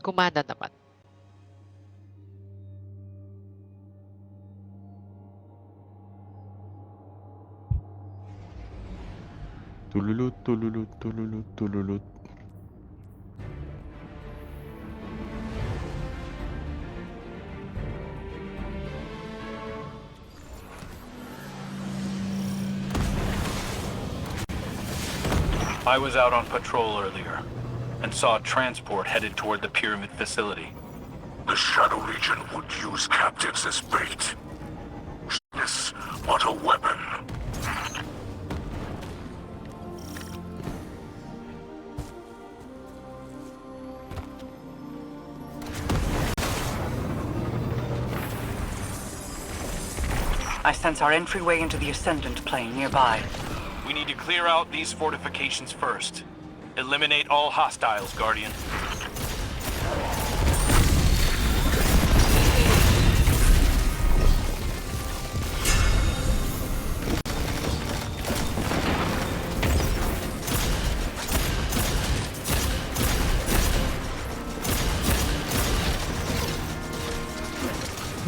Gumana naman. Tululut, tululut, tululut, tululut. I was out on patrol earlier and saw a transport headed toward the pyramid facility. The Shadow Legion would use captives as bait. Yes, what a weapon. I sense our entryway into the Ascendant Plane nearby. We need to clear out these fortifications first. Eliminate all hostiles, Guardian.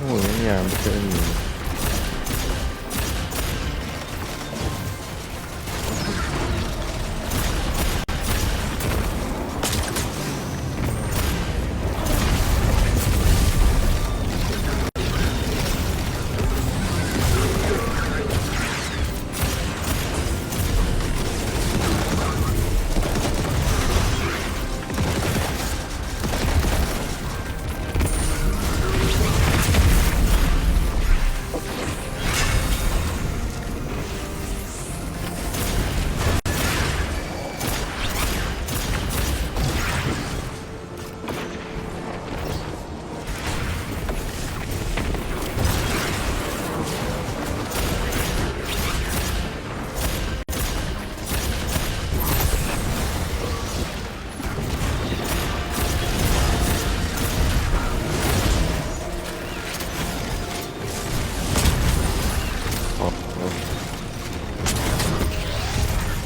Oh, yan. Ba't yun?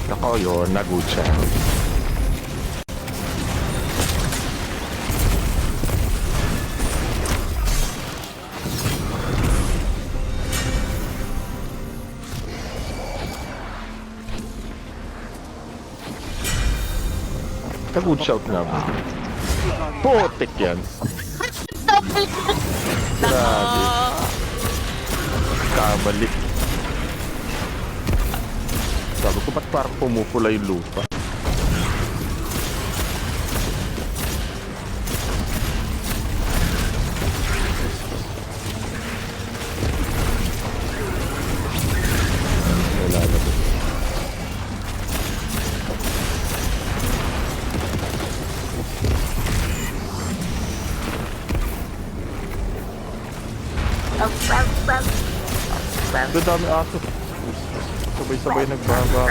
Nako yun, nagod siya. Nagod shout nga ba? Putik yan. Grabe. Kamali. Sabi ko, ba't parang pumupula yung lupa? Wala na ba? Ang dami aso. Sabay-sabay nagbaba.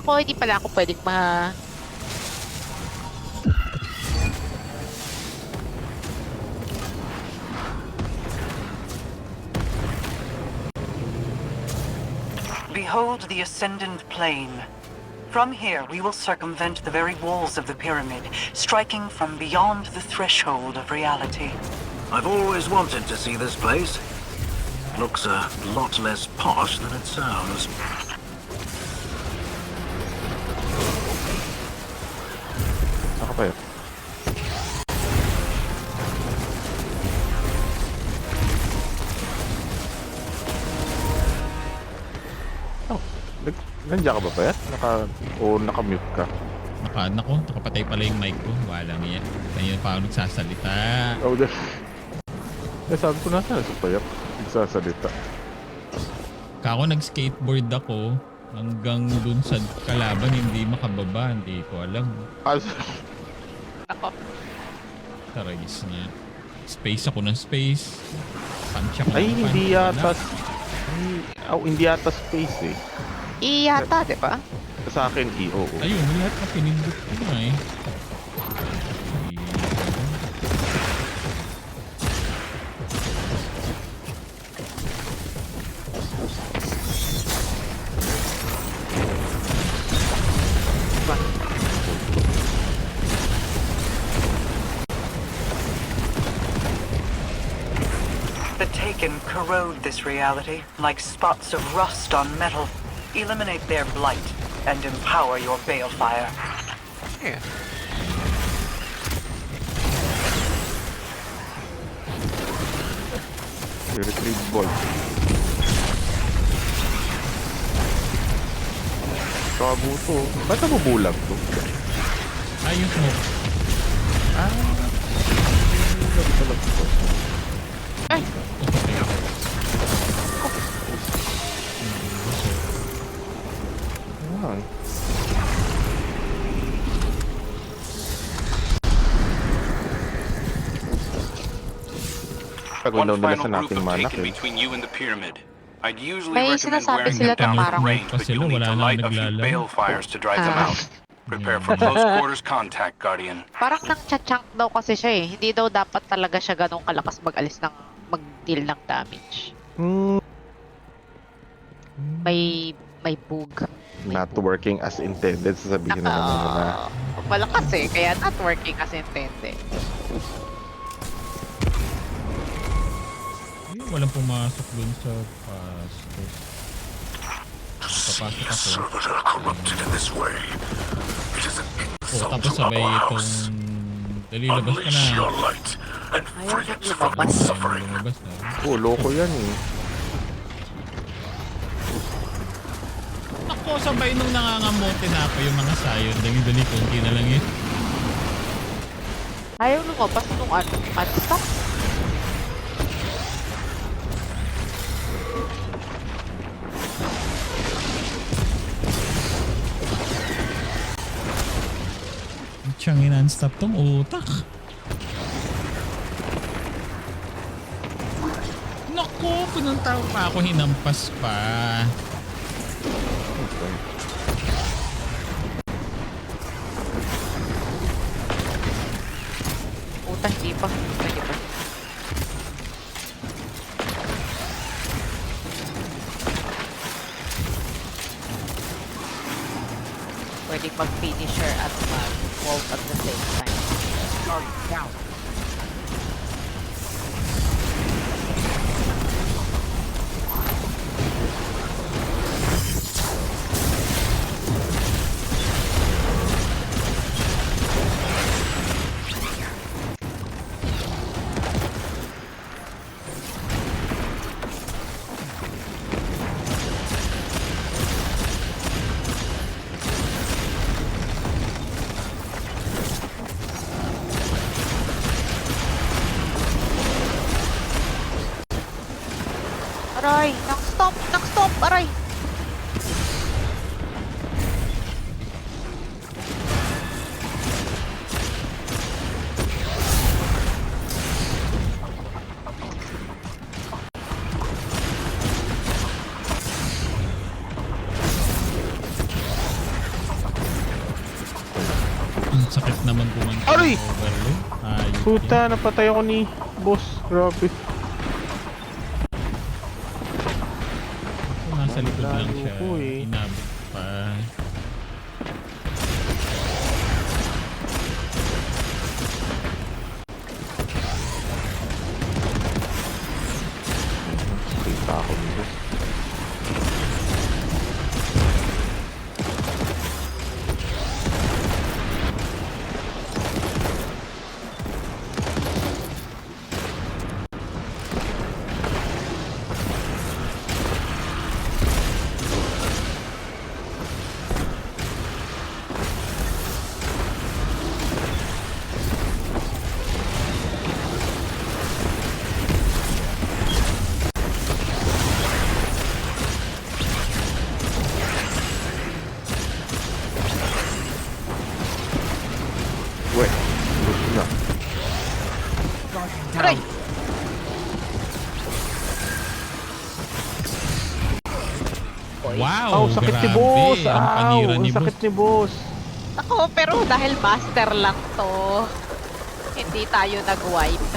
Ako, hindi pala ako pwedeng Behold the Ascendant Plane. From here, we will circumvent the very walls of the pyramid, striking from beyond the threshold of reality. I've always wanted to see this place. Looks a lot less posh than it sounds. Saka pa yun. Oh, nandiyan ka ba pa yan? Naka-mute ka? Nakapatay pala yung mic ko. Wala nga yan. Ganyan pa ako nagsasalita. Oh, sabi ko nasa sa payak. Nagsasalita. Kako nag-skateboard ako hanggang dun sa kalaban hindi makababa. Hindi ko alam. Ako. Taragis na. Space ako ng space. Punch ako Ay, ng hindi punch. yata. Hindi yata space eh. Iyata, di ba? Sa akin, oo. Ayun, lahat na pinindot ko na eh. The Taken corrode this reality like spots of rust on metal. Eliminate their blight and empower your balefire. Yeah. Retrieve ball. Kabuto. Ba't nabubulag to? Ayun mo. Sabi talaga to. Ay, Okay ako. Ayan. Pagod daw One nila final sa group nating of manak taken eh. between you and the pyramid. I'd usually May recommend sinasabi wearing sila them down na at parang- range, but Kasi you'll need wala to nang light a few naglalaro. balefires to drive them Ah. out. Prepare for close quarters contact, Guardian. parang nang chunk daw kasi siya eh. Hindi daw dapat talaga siya ganun kalakas mag-alis ng mag-deal ng damage. May bug. Not working as intended. Sasabihin naman nila. Malakas eh, kaya not working as intended. Ay, walang pumasok dun sa pastos. Papasok A ako. servitor corrupted in this way. It is an Oh, insult tapos to sabay our itong... house. Dali, labas ka na. Unleash your light and Ayaw free niyang us from lumabas. its suffering. Lumabas na. Oh, loko yan eh. Ako, sabay nung nangangamote na ako yung mga sayon. Dali-dali, konti na lang yun. Ayaw lumabas nung stop. Siyang in-unstop tong utak. Naku, pinunta pa ako, hinampas pa. Puta, hindi pa. Hindi pa. Pwedeng mag-finisher at mag-vault at the same time. Oh, down. Aray! Nag-stop! Nag-stop! Aray! Ang sakit naman kumanta. Aray! Overload. Ayos yan. Puta, napatay ako ni boss. Grabe. Kung nasa likod lang Lalo siya, ko eh. inabot pa. Kita ako ni boss. Wow, sakit ni grabe. boss! Ang panira Ang ni sakit boss. ni boss! Ako, pero dahil master lang to, hindi tayo nag-wipe.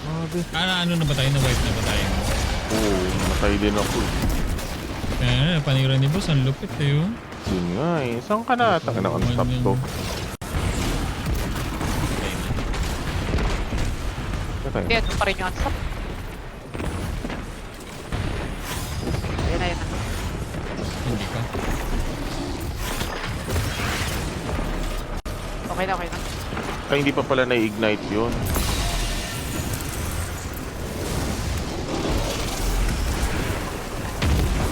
Grabe. Ano na ba tayo? Na-wipe na ba tayo? Oo, namatay din ako. Panira ni boss. Ang lupit eh. Oh. Yun nga eh. Saan ka na? Taka na on-stop to. Okay. Hindi, ito pa rin yung ansap. Ayun na, yun na. Hindi ka. Okay na, okay na. Ay, hindi pa pala na-ignite yun.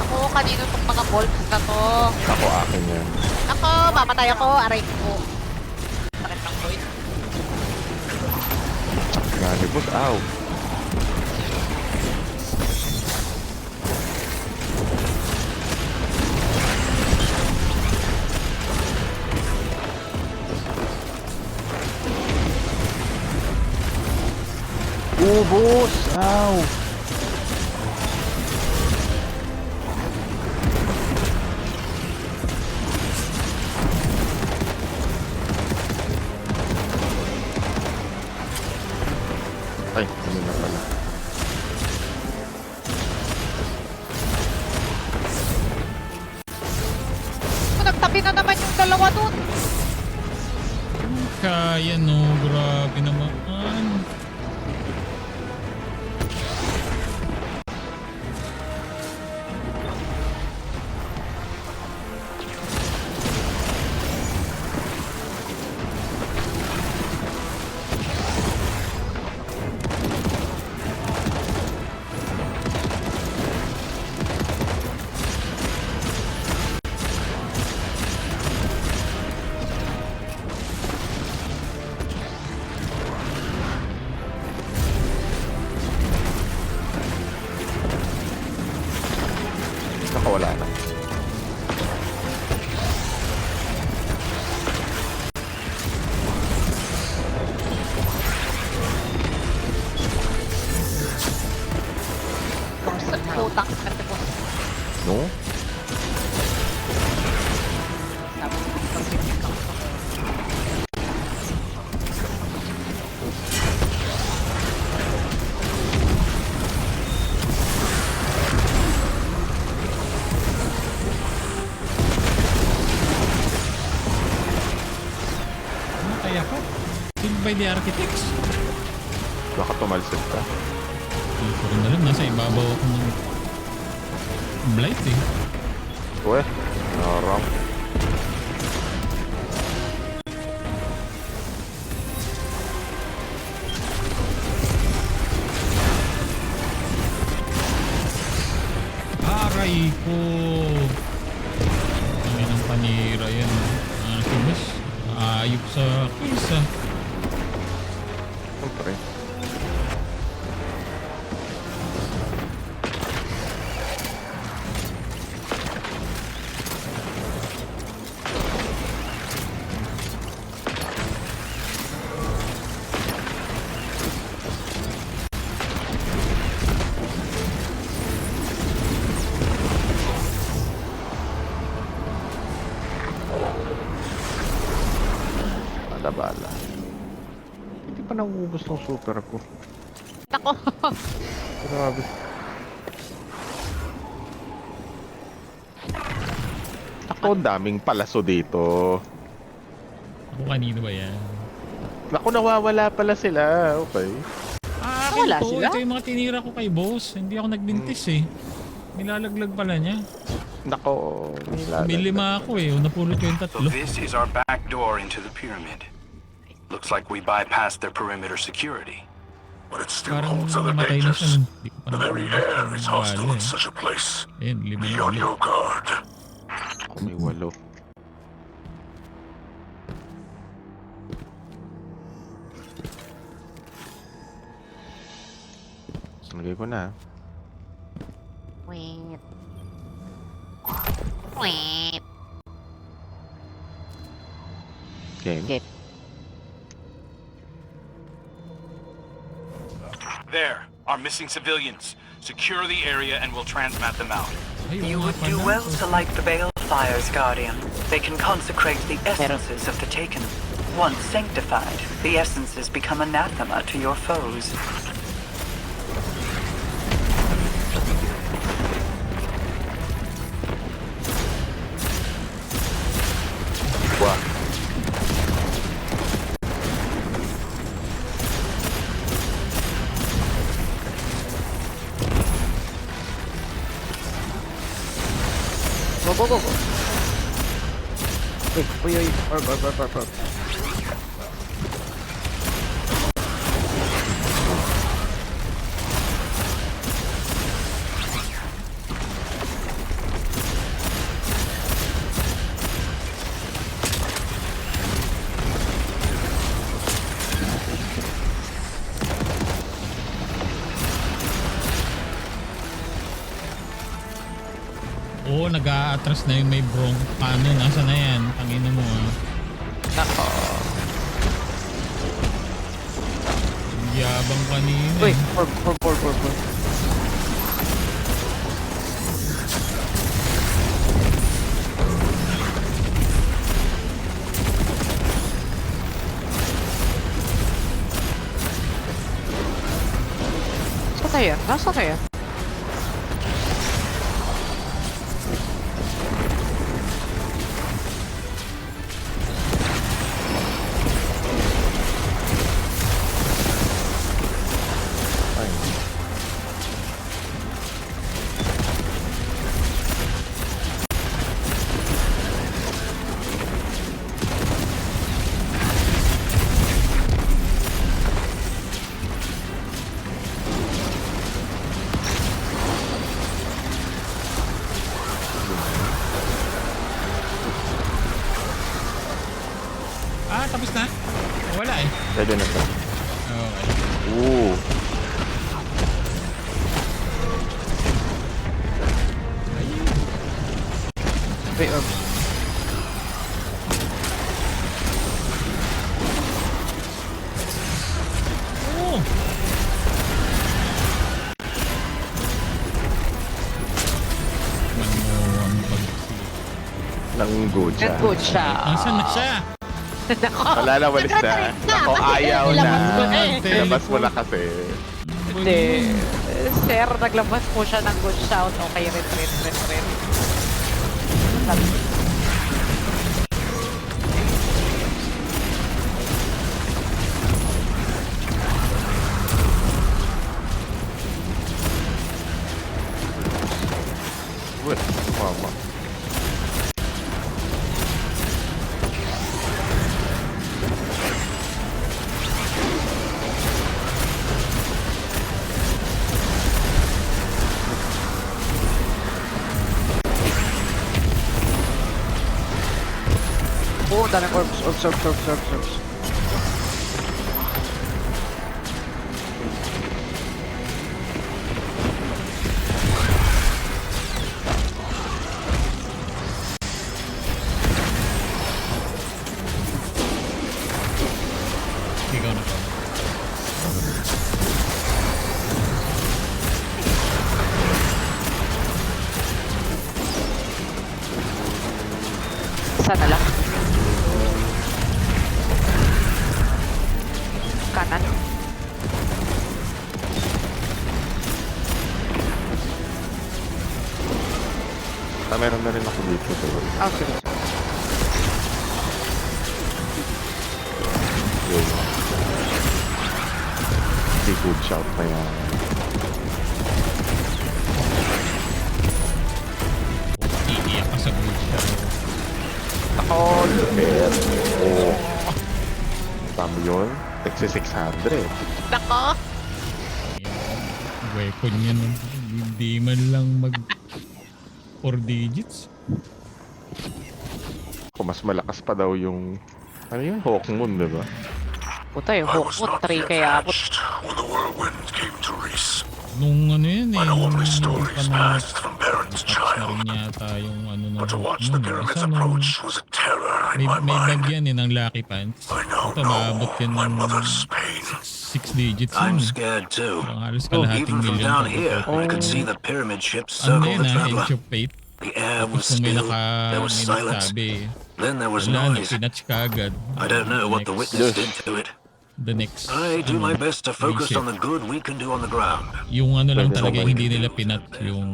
Ako, kanino tong mga bolts na to? Ako, akin yan. Ako, mamatay ako, aray ko. Sakit ng void. Nga ni boss, ow. Boss! Ow! Ay, ano na pala. Nagtabi na naman yung dalawa dun. Kaya no. Grabe naman. Nakawala na. Putang arte ko. No? Kaya ko. Killed by the architects. Baka tumalsik ka. Hindi ko rin alam. Nasa ibabaw ako ng blight eh. Weh, narang. Aray ko. Ang ng panira yan. Ano si boss? Ayop sa kills ah. Siyempre. Bala. Hindi pa nauubos ng super ko. Nako. Grabe. Ako, daming palaso dito. Ako kanino ba yan? Naku, nawawala pala sila. Okay. Akin Wala to. sila? Ito yung mga tinira ko kay boss. Hindi ako nagbintis eh. Nilalaglag pala niya. Nako, May 5 ako eh. Napulot ko yung So 3. this is our back door into the pyramid. Looks like we bypassed their perimeter security. But it still Parang holds other namatay na siya. dangers. Hindi ko pa The very air is hostile eh. in such a place. Ayun, 5 Be na on ulit. your guard. Ako may 8. Lagay ko na. Wait. Wait. Game. Okay. There. are missing civilians. Secure the area and we'll transmat them out. Ay, oo You nga would do pala. well to light the balefires, Guardian. They can consecrate the essences of the Taken. Once sanctified, the essences become anathema to your foes. Wah. Go, go, go, go. Uy, uy, orb. Oo, nag-a-atras na yung may bronc. Paano? Nasa na yan? Tangina mo ah. Nako. Ang yabang kanina. Uy, eh. orb. Saan na yan? Nasaan na yan? Ay. Ah, tapos na? Wala eh. Pwede na to. Okay. Ooh. Wait, orb. Oo. Manuwang pag-sleep. Nang-good siya. Nag-good siya. Nasaan na siya? Nako. Malalawalis na. Nako, ayaw na. Nilabas ko na eh. Nilabas mo na kasi. Hindi. Sir, naglabas po siya ng good shout. Okay, retreat. Sabi ko, Wait, mama. Oh, daming orbs. Ikaw na pa. isa na lang. Kanan. Meron na rin ako dito. Diba? Oh, sige. Yun. Hindi good shout na yan. Iiyak ka sa good show. Ako, lupit. Oh. Tama yun. Texas 600. Nako! Yung weapon niya nun. Hindi man lang mag 4 digits. Kung mas malakas pa daw yung ano yun? Hawk Moon, diba? Puta yung I hook was mo, not 3 yet kaya abot. hatched when the whirlwind came to Reese. Nung ano yun eh. I know of Nung my stories panahon. passed from parent to Touch na child. rin yata yung ano ng But to watch Hawkmoon the eh. pyramid's Basta nung approach was a terror in may my mind. bag yan eh ng Lucky Pants. I now Ito know maabot yan my ng mother's pain. 6 digits I'm yun. scared too. Parang halos kalahating Even from milyon. down here, I could see the pyramid ships Ano circle yun the Age traveler. of Fate. The air was Tapos kung may still, there was may silence, nagsabi, then there was wala na, noise. pinatch ka agad. I don't know what the witness did to it. The next, I do my best to focus reset. on the good we can do on the ground. Yung ano lang Pwede talaga, naman hindi yun. nila pinat yung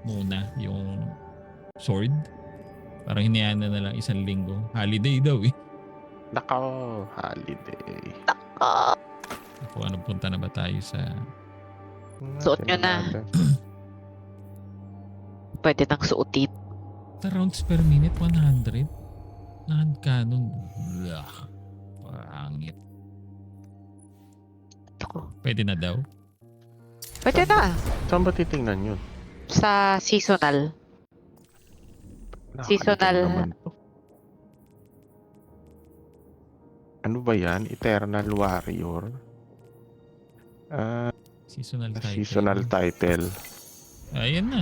muna, yung sword. Parang hinayaan na lang 1 linggo. Holiday daw eh. Nako, holiday. Kung ano, punta na ba tayo sa... Suot nyo na. Pwede nang suotin. The rounds per minute, 100? Hand cannon. Ugh. Pangit. Ako. Pwede na daw. Pwede na. Saan ba titingnan yun? Sa seasonal. Nakakalimutan Seasonal. naman to. Ano ba yan? Eternal Warrior? Seasonal title. Seasonal title. Ayan na.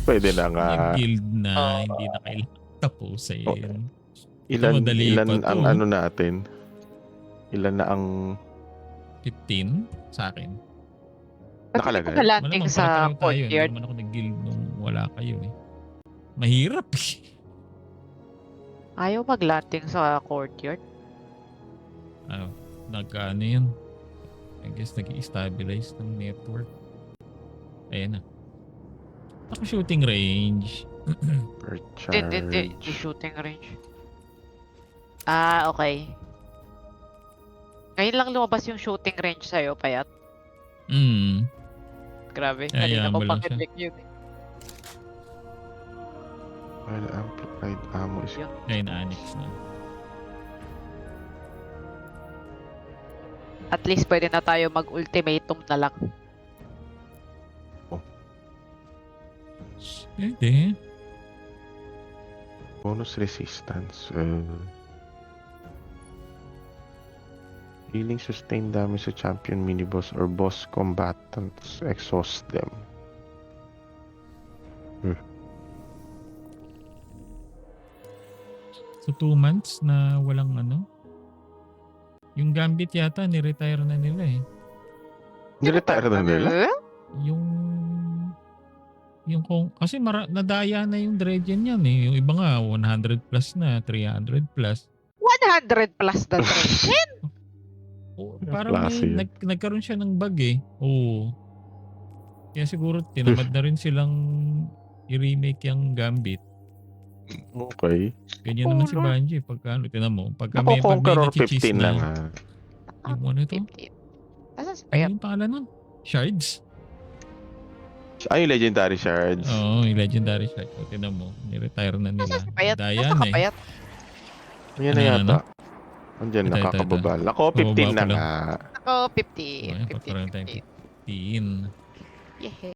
Pwede na nga. Yung guild na hindi na kailangan tapusin. Oh. Ilan, madali ilan pa ang to. ano natin? Ilan na ang 15 sa akin. nakalagay? Landing Malamang sa pala tayo. Hindi courtyard. naman ako nag-guild nung wala kayo eh. Mahirap eh. Ayaw mag-landing sa courtyard. Ano, ano yun? I guess nag-i-stabilize ng network. Ayan na. Ako shooting range. Per Hindi charge. shooting range. Ah, okay. Ngayon lang lumabas yung shooting range sa'yo, Payat. Grabe, kanina Ayaw ko mo lang pang siya. yun eh. Well, amplified ammo is... Yun. Ayun, annex na. At least pwede na tayo mag-ultimatum na lang. Pwede. Bonus resistance. Healing sustained damage sa champion miniboss or boss combatants. Exhaust them. So 2 months na walang ano. Yung Gambit yata ni-retire na nila eh. Niretire na nila? Yung kasi nadaya na yung Dredgen yan eh. Yung iba nga 100 plus na, 300 plus. 100 plus the Dredgen? Parang klase yun. nagkaroon siya ng bug eh. Oo. Kaya siguro tinamad na rin silang i-remake yung Gambit. Okay. Ganyan naman si Bungie. Pagka ano, tinan mo. Pag Ako may Conqueror nachichismis 15 lang ha. Yung ano ito? 15. Asan si Ano Payat? yung pangalan nun? Shards? Ay, yung Legendary Shards. Oo, yung Legendary Shards. O, tinan mo. Ni-retire na nila. Asan si Payat? Daya Asan na ka, eh. Payat? Yan na Ano, yata. Andiyan, Ito. nakakababal. Ako, Bababa 15 na pala. nga. Ako, Ay, 15. pagkaroon tayo 15. 15. Yeah.